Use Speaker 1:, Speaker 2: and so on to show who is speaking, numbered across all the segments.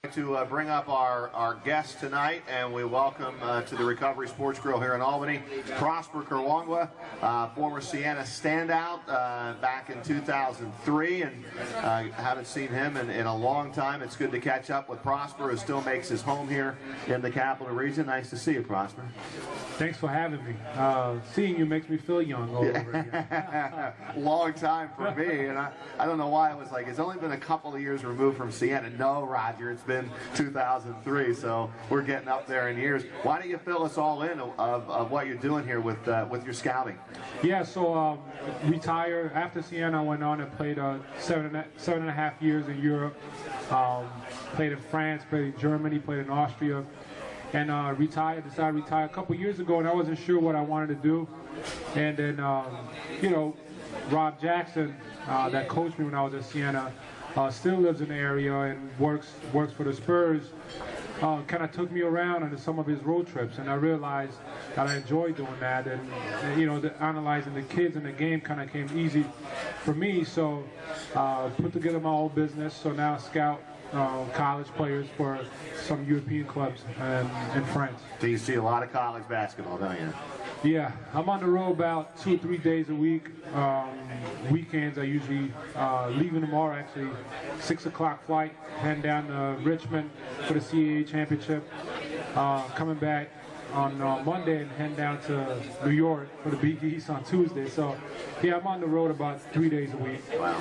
Speaker 1: To bring up our guest tonight, and we welcome to the Recovery Sports Grill here in Albany, Prosper Karangwa, former Siena standout back in 2003, and haven't seen him in a long time. It's good to catch up with Prosper, who still makes his home here in the Capital Region. Nice to see you, Prosper.
Speaker 2: Thanks for having me. Seeing you makes me feel young all over again.
Speaker 1: Long time for me, and I don't know why. It was like, it's only been a couple of years removed from Siena. No, Roger, it's been 2003, so we're getting up there in years. Why don't you fill us all in of what you're doing here with your scouting?
Speaker 2: Yeah, so retired after Siena. I went on and played 7.5 years in Europe. Played in France, played in Germany, played in Austria, and decided to retire a couple years ago, and I wasn't sure what I wanted to do. And then, Rob Jackson, that coached me when I was at Siena, still lives in the area and works for the Spurs. Kind of took me around on some of his road trips, and I realized that I enjoyed doing that. And analyzing the kids in the game kind of came easy for me. So put together my own business. So now I scout college players for some European clubs in France.
Speaker 1: So you see a lot of college basketball, don't you?
Speaker 2: Yeah, I'm on the road about 2 or 3 days a week. Weekends I usually leaving tomorrow, actually 6 o'clock flight, heading down to Richmond for the CAA championship. Coming back on Monday and heading down to New York for the Big East on Tuesday. So yeah, I'm on the road about 3 days a week.
Speaker 1: Wow.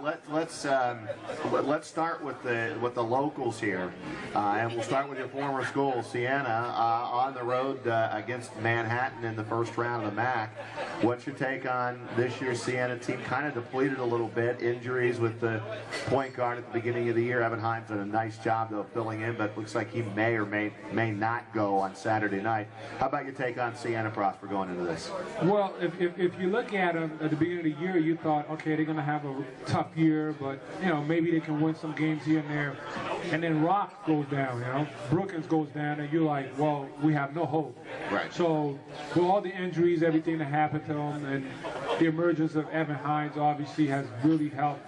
Speaker 1: Let's start with the locals here, and we'll start with your former school, Siena, on the road against Manhattan in the first round of the MAC. What's your take on this year's Siena team? Kind of depleted a little bit, injuries with the point guard at the beginning of the year. Evan Himes did a nice job though filling in, but looks like he may or may not go on Saturday night. How about your take on Siena, Prosper, going into this?
Speaker 2: Well, if you look at them at the beginning of the year, you thought, okay, they're going to have a tough year, but maybe they can win some games here and there. And then Rock goes down, Brookins goes down, and you're like, well, we have no hope.
Speaker 1: Right.
Speaker 2: So with all the injuries, everything that happened to them, and the emergence of Evan Himes obviously has really helped.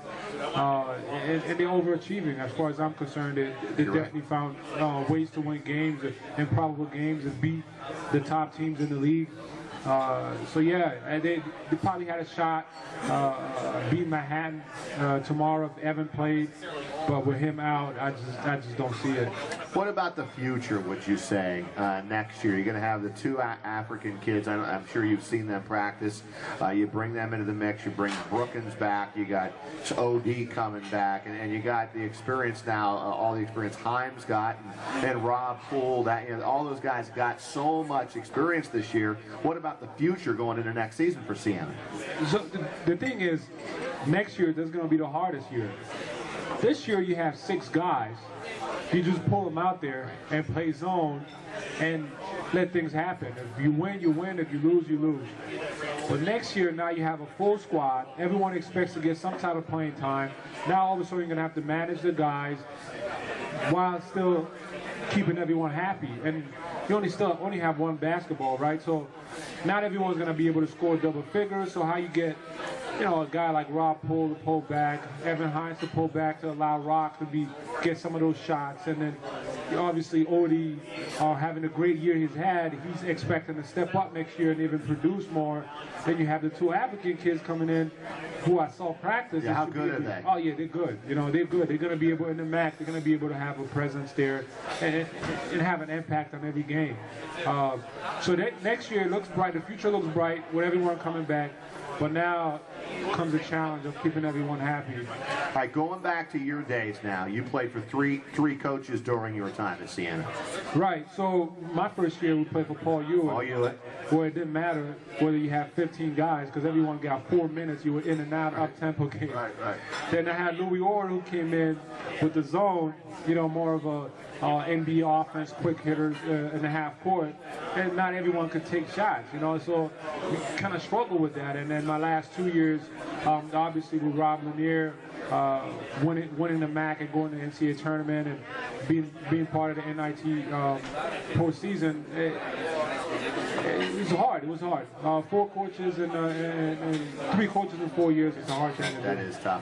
Speaker 2: And they're overachieving as far as I'm concerned. They definitely found ways to win games, improbable games, and beat the top teams in the league. So yeah, they probably had a shot beating Manhattan tomorrow if Evan played, but with him out, I just don't see it.
Speaker 1: What about the future, would you say, next year? You're going to have the two African kids. I'm sure you've seen them practice. You bring them into the mix. You bring Brookins back. You got OD coming back. And you got the experience now, all the experience Himes got, and Rob Poole. All those guys got so much experience this year. What about the future going into next season for Siena?
Speaker 2: So the thing is, next year, this is going to be the hardest year. This year, you have 6 guys. You just pull them out there and play zone and let things happen. If you win, you win. If you lose, you lose. But next year, now you have a full squad. Everyone expects to get some type of playing time. Now, all of a sudden, you're going to have to manage the guys while still keeping everyone happy. And you only have one basketball, right? So not everyone's going to be able to score double figures. So how you get a guy like Rob Poole to pull back, Evan Himes to pull back to allow Rock to get some of those shots, and then obviously Odie having a great year he's had, he's expecting to step up next year and even produce more. Then you have the 2 African kids coming in who I saw practice.
Speaker 1: Yeah, how good are they?
Speaker 2: Oh yeah, they're good. They're good. They're going to be able, in the MAC, they're going to be able to have a presence there and have an impact on every game. So next year it looks bright. The future looks bright with everyone coming back. But now comes the challenge of keeping everyone happy.
Speaker 1: All right, going back to your days now, you played for three coaches during your time at Siena.
Speaker 2: Right, so my first year we played for Paul Ewing.
Speaker 1: Paul Ewing.
Speaker 2: Where it didn't matter whether you have 15 guys, because everyone got 4 minutes. You were in and out, up-tempo game.
Speaker 1: Right.
Speaker 2: Then I had Louis Orr, who came in with the zone, more of a NBA offense, quick hitters in the half court, and not everyone could take shots, so we kind of struggled with that. And then my last 2 years, obviously with Rob Lanier, winning the MAC and going to the NCAA tournament and being part of the NIT postseason, it's hard. hard. It was hard. 4 coaches and 3 coaches in 4 years is a hard thing to do.
Speaker 1: That is tough.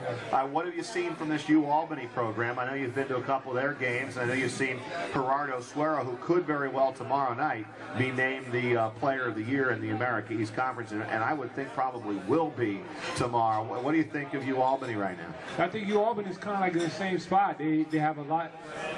Speaker 1: What have you seen from this U-Albany program? I know you've been to a couple of their games. I know you've seen Gerardo Suero, who could very well tomorrow night be named the Player of the Year in the America East Conference, and I would think probably will be tomorrow. What do you think of U-Albany right now?
Speaker 2: I think U-Albany is kind of like in the same spot. They have a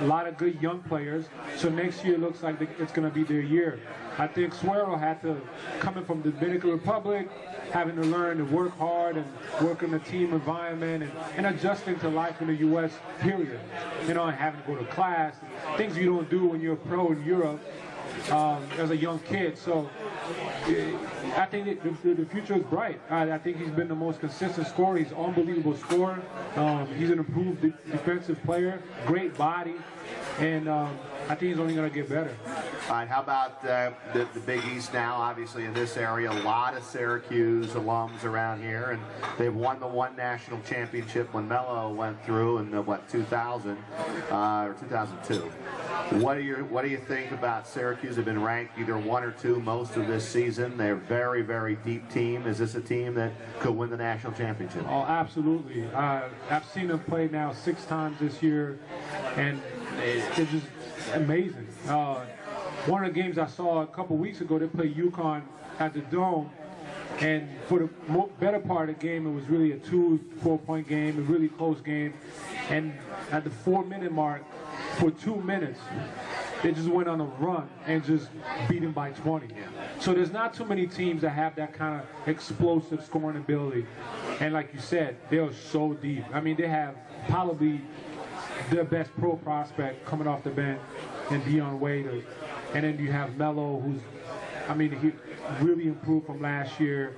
Speaker 2: lot of good young players. So next year looks like it's going to be their year. I think Suero had to, coming from the Dominican Republic, having to learn to work hard and work in a team environment and adjusting to life in the U.S., period. You know, and having to go to class, things you don't do when you're a pro in Europe as a young kid. So I think the future is bright. I think he's been the most consistent scorer. He's an unbelievable scorer. He's an improved defensive player, great body, and I think he's only going to get better.
Speaker 1: All right, how about the Big East now? Obviously in this area, a lot of Syracuse alums around here, and they've won the one national championship when Melo went through in the, 2000 or 2002. What do you think about Syracuse? Have been ranked either 1 or 2 most of this season. They're a very, very deep team. Is this a team that could win the national championship?
Speaker 2: Oh, absolutely. I've seen them play now 6 times this year, and it's just amazing. One of the games I saw a couple weeks ago, they played UConn at the Dome, and for the better part of the game, it was really a 2-4 point game, a really close game, and at the 4-minute mark, for 2 minutes, they just went on a run and just beat them by 20. So there's not too many teams that have that kind of explosive scoring ability. And like you said, they are so deep. I mean, they have probably their best pro prospect coming off the bench and Dion Waiters. And then you have Melo, who's, I mean, he really improved from last year.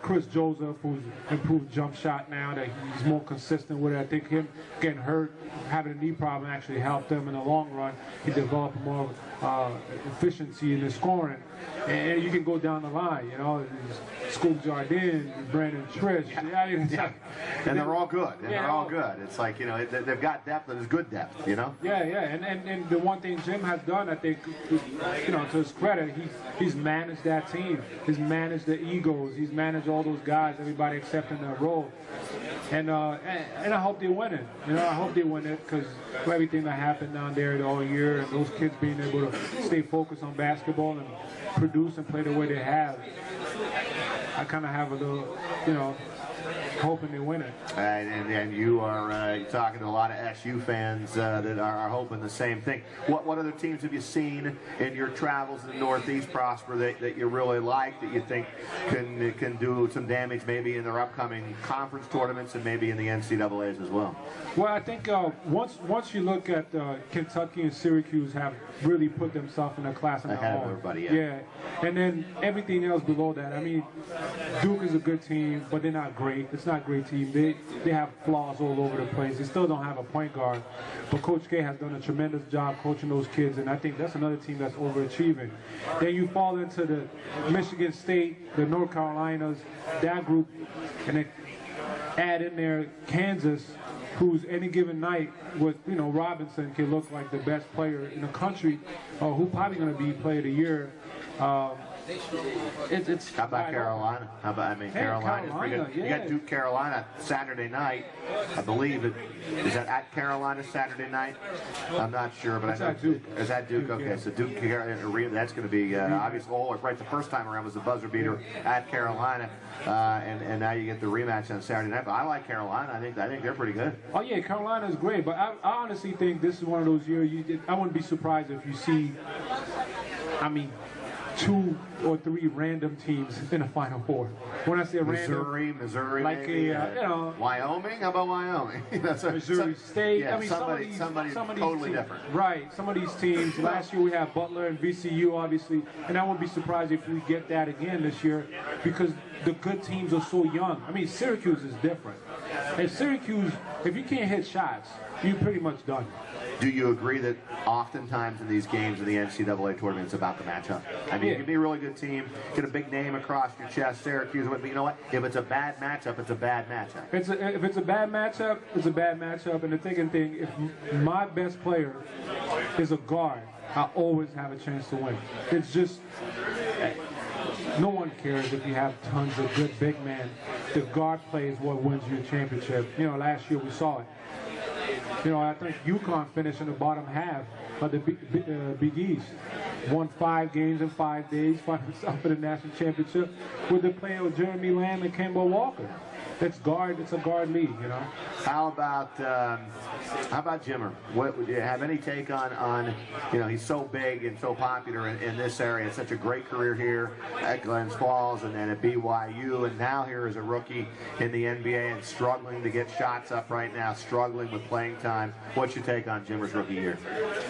Speaker 2: Chris Joseph, who's improved jump shot now, that he's more consistent with it. I think him getting hurt, having a knee problem actually helped him in the long run. He developed more efficiency in his scoring. And you can go down the line, you know, Scoop Jardine, Brandon Trish.
Speaker 1: And they're all good. And they're all good. It's like, you know, they've got depth and it's good depth, you know?
Speaker 2: Yeah. And the one thing Jim has done, I think, you know, to his credit, he's managed that team. He's managed the egos. He's managed all those guys, everybody accepting their role. And I hope they win it. You know, I hope they win it because of everything that happened down there all year and those kids being able to stay focused on basketball and produce and play the way they have. I kind of have a little, you know, hoping they win it.
Speaker 1: And you are talking to a lot of SU fans that are hoping the same thing. What other teams have you seen in your travels in the Northeast, Prosper, that you really like, that you think can do some damage maybe in their upcoming conference tournaments and maybe in the NCAAs as well?
Speaker 2: Well, I think once you look at Kentucky and Syracuse have really put themselves in a class on their
Speaker 1: ahead
Speaker 2: own.
Speaker 1: of everybody,
Speaker 2: yeah. And then everything else below that. I mean, Duke is a good team, but they're not great. It's not a great team. They have flaws all over the place. They still don't have a point guard. But Coach K has done a tremendous job coaching those kids, and I think that's another team that's overachieving. Then you fall into the Michigan State, the North Carolinas, that group, and then add in there Kansas, who's any given night with, you know, Robinson can look like the best player in the country, who's probably going to be player of the year. It's
Speaker 1: How about Carolina? Carolina's pretty good.
Speaker 2: Yeah.
Speaker 1: You got Duke Carolina Saturday night. I believe it is that at Carolina Saturday night. I'm not sure, but
Speaker 2: it's
Speaker 1: I know
Speaker 2: at Duke.
Speaker 1: Is that Duke? Okay, so Duke Carolina. That's going to be obviously. Oh, right. The first time around was the buzzer beater at Carolina, and now you get the rematch on Saturday night. But I like Carolina. I think they're pretty good.
Speaker 2: Oh yeah, Carolina is great, but I honestly think this is one of those years. I wouldn't be surprised if you see, I mean, 2 or 3 random teams in the Final Four. When I say random,
Speaker 1: Missouri,
Speaker 2: like
Speaker 1: maybe,
Speaker 2: you know,
Speaker 1: Wyoming. How about Wyoming?
Speaker 2: Missouri State.
Speaker 1: Yeah,
Speaker 2: I mean,
Speaker 1: somebody totally
Speaker 2: teams,
Speaker 1: different.
Speaker 2: Right. Some of these teams. Last year we had Butler and VCU, obviously, and I wouldn't be surprised if we get that again this year because the good teams are so young. I mean, Syracuse is different. And Syracuse, if you can't hit shots, you're pretty much done.
Speaker 1: Do you agree that oftentimes in these games in the NCAA tournament, it's about the matchup? I mean, you can be a really good team, get a big name across your chest, Syracuse, but you know what? If it's a bad matchup, it's a bad matchup.
Speaker 2: If it's a bad matchup, it's a bad matchup. And the thing, if my best player is a guard, I always have a chance to win. It's just, no one cares if you have tons of good big men. The guard play is what wins you a championship. You know, last year we saw it. You know, I think UConn finished in the bottom half of the Big East. Won 5 games in 5 days, found himself in the national championship with the play of Jeremy Lamb and Kemba Walker. It's a guard league, you know.
Speaker 1: How about Jimmer? What would you have any take on you know, he's so big and so popular in this area. It's such a great career here at Glens Falls and then at BYU, and now here as a rookie in the NBA and struggling to get shots up right now, struggling with playing time. What's your take on Jimmer's rookie year?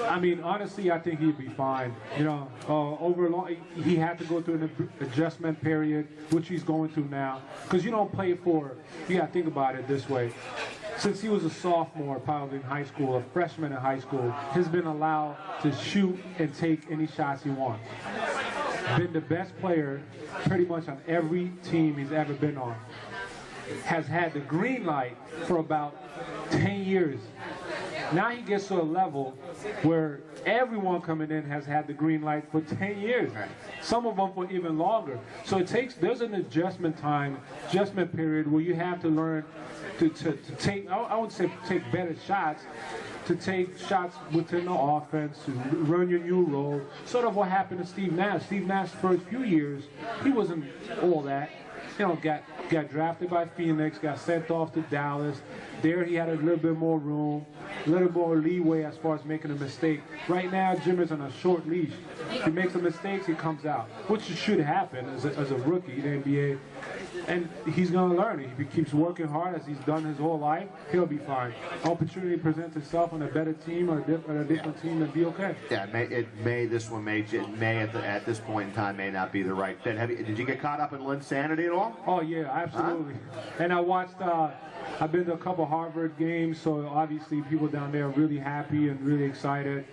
Speaker 2: I mean, honestly, I think he'd be fine. You know, he had to go through an adjustment period, which he's going through now, because you don't play for. You got to think about it this way. Since he was a sophomore, probably in high school, a freshman in high school, he's been allowed to shoot and take any shots he wants. Been the best player pretty much on every team he's ever been on. Has had the green light for about 10 years. Now he gets to a level where everyone coming in has had the green light for 10 years. Some of them for even longer. So there's an adjustment period where you have to learn to take, I would say take better shots, to take shots within the offense, to run your new role. Sort of what happened to Steve Nash. Steve Nash's first few years, he wasn't all that. You know, got drafted by Phoenix, got sent off to Dallas. There he had a little bit more room, a little more leeway as far as making a mistake. Right now, Jimmer's on a short leash. If he makes some mistakes, he comes out, which should happen as a rookie in the NBA. And he's going to learn it. If he keeps working hard as he's done his whole life, he'll be fine. Opportunity presents itself on a better team or a different team and be okay.
Speaker 1: Yeah, at this point in time may not be the right fit. Did you get caught up in Linsanity at all?
Speaker 2: Oh yeah, absolutely. Huh? And I watched. I've been to a couple Harvard games, so obviously people down there are really happy and really excited.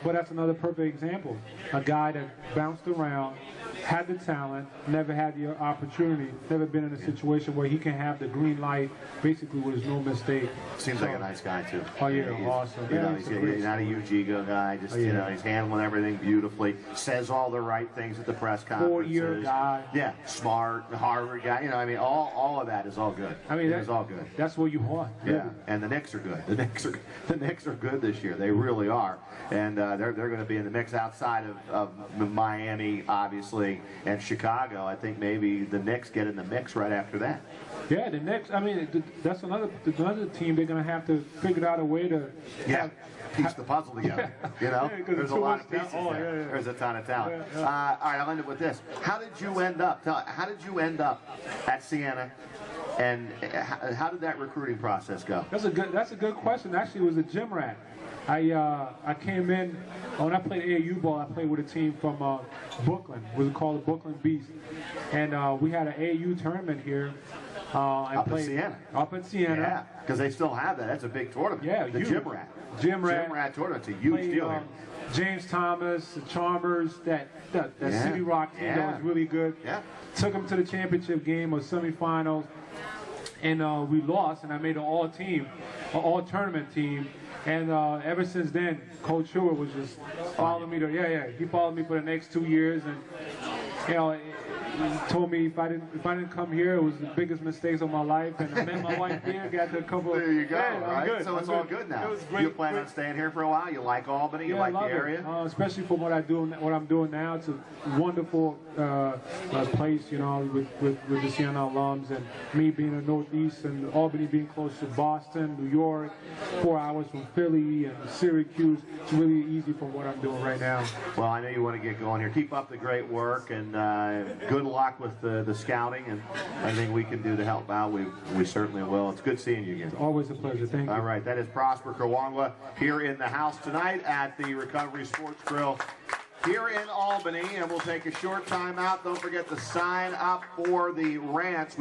Speaker 2: But that's another perfect example. A guy that bounced around, had the talent, never had the opportunity, never been in a situation where he can have the green light basically with no mistake.
Speaker 1: Seems like a nice guy too.
Speaker 2: Oh yeah, awesome.
Speaker 1: You know, he's not a huge ego guy. Just you know, he's handling everything beautifully. Says all the right things at the press conferences.
Speaker 2: 4-year guy.
Speaker 1: Yeah, smart, Harvard guy. You know, I mean, all of that is all good.
Speaker 2: I mean,
Speaker 1: it's all good.
Speaker 2: That's what you want.
Speaker 1: Yeah, and the Knicks are good. The Knicks are good this year. They really are, and they're going to be in the mix outside of Miami, obviously, and Chicago. I think maybe the Knicks get in the mix right after that.
Speaker 2: Yeah, the Knicks. I mean, that's another team. They're going to have to figure out a way to
Speaker 1: piece the puzzle together. You know, there's a lot of pieces there. There's a ton of talent. All right, I'll end it with this. How did you end up at Siena? And how did that recruiting process go?
Speaker 2: That's a good question. Actually, it was a gym rat. I came in when I played AAU ball. I played with a team from Brooklyn. It was called the Brooklyn Beast, and we had an AAU tournament here.
Speaker 1: Up in Siena.
Speaker 2: Up in Siena.
Speaker 1: Yeah, because they still have that. That's a big tournament.
Speaker 2: Yeah,
Speaker 1: the Gym Rat.
Speaker 2: Gym Rat
Speaker 1: tournament. It's a huge deal here.
Speaker 2: James Thomas, the Chalmers, that City Rock team that was really good.
Speaker 1: Yeah.
Speaker 2: Took them to the championship game or semifinals, and we lost. And I made an all-tournament team. And ever since then, Coach Stewart was just following me. He followed me for the next 2 years, and you know. He told me if I didn't come here, it was the biggest mistakes of my life. And I met my wife here, got to a couple.
Speaker 1: There you go, right?
Speaker 2: Good.
Speaker 1: So it's all good now.
Speaker 2: It was great.
Speaker 1: You plan on staying here for a while? You like Albany? You like the area?
Speaker 2: Especially for what I'm doing now. It's a wonderful place, you know, with the Siena alums and me being in the Northeast and Albany being close to Boston, New York, 4 hours from Philly and Syracuse. It's really easy for what I'm doing right now.
Speaker 1: Well, I know you want to get going here. Keep up the great work and good luck with the scouting and anything we can do to help out. We certainly will. It's good seeing you again.
Speaker 2: It's always a pleasure. Thank you.
Speaker 1: All right, that is Prosper Karangwa here in the house tonight at the Recovery Sports Grill here in Albany, and we'll take a short time out. Don't forget to sign up for the rants.